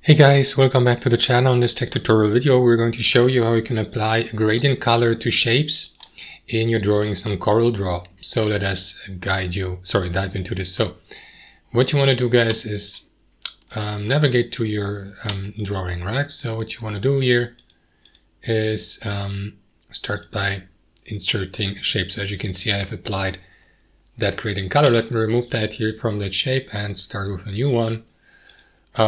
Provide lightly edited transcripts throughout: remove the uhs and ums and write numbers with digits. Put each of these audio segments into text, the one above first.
Hey guys, welcome back to the channel. In this tech tutorial video, we're going to show you how you can apply a gradient color to shapes in your drawings on CorelDRAW. So let us dive into this. So what you want to do, guys, is navigate to your drawing, right? So what you want to do here is start by inserting shapes. As you can see, I have applied that gradient color. Let me remove that here from that shape and start with a new one.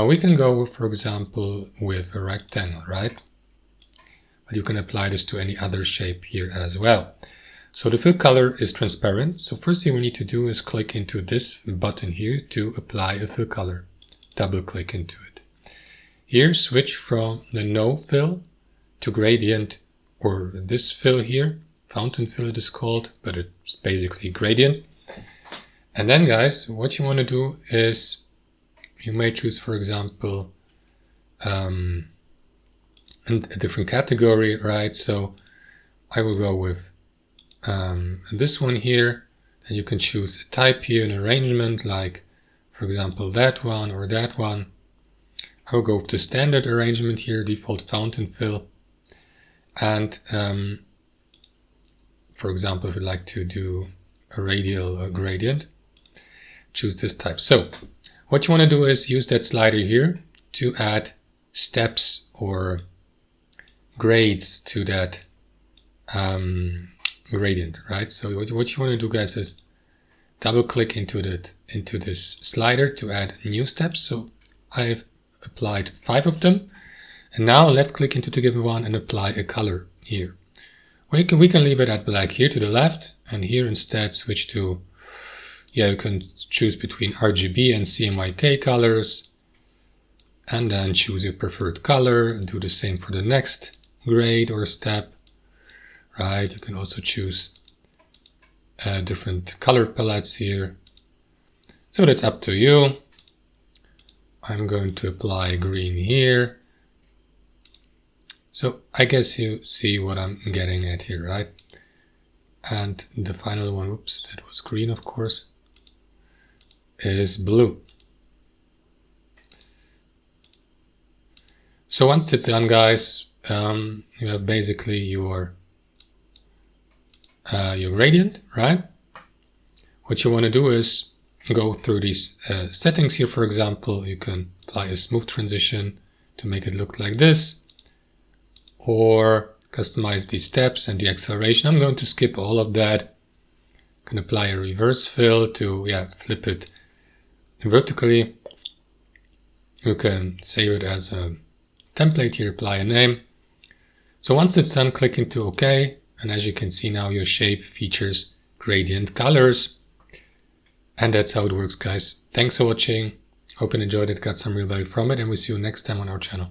We can go, for example, with a rectangle, right? But you can apply this to any other shape here as well. So the fill color is transparent. So first thing we need to do is click into this button here to apply a fill color. Double click into it. Here, switch from the no fill to gradient, or this fill here. Fountain fill it is called, but it's basically gradient. And then, guys, what you want to do is you may choose, for example, a different category, right? So I will go with this one here, and you can choose a type here, an arrangement, like, for example, that one or that one. I will go with the standard arrangement here, default fountain fill. And for example, if you'd like to do a radial gradient, choose this type. So what you want to do is use that slider here to add steps or grades to that gradient, right? So what you want to do, guys, is double click into this slider to add new steps. So I've applied 5 of them, and now left click into the given one and apply a color here. We can leave it at black here to the left, and here instead switch to, you can choose between RGB and CMYK colors, and then choose your preferred color and do the same for the next grade or step, right? You can also choose different color palettes here. So that's up to you. I'm going to apply green here. So I guess you see what I'm getting at here, right? And the final one, oops, that was green, of course, is blue. So once it's done, guys, you have basically your gradient, right? What you want to do is go through these settings here. For example, you can apply a smooth transition to make it look like this, or customize these steps and the acceleration. I'm going to skip all of that. You can apply a reverse fill to flip it vertically. You can save it as a template here, apply a name. So once it's done, click into OK, and as you can see now, your shape features gradient colors. And that's how it works, guys. Thanks for watching. Hope you enjoyed it, got some real value from it, and we'll see you next time on our channel.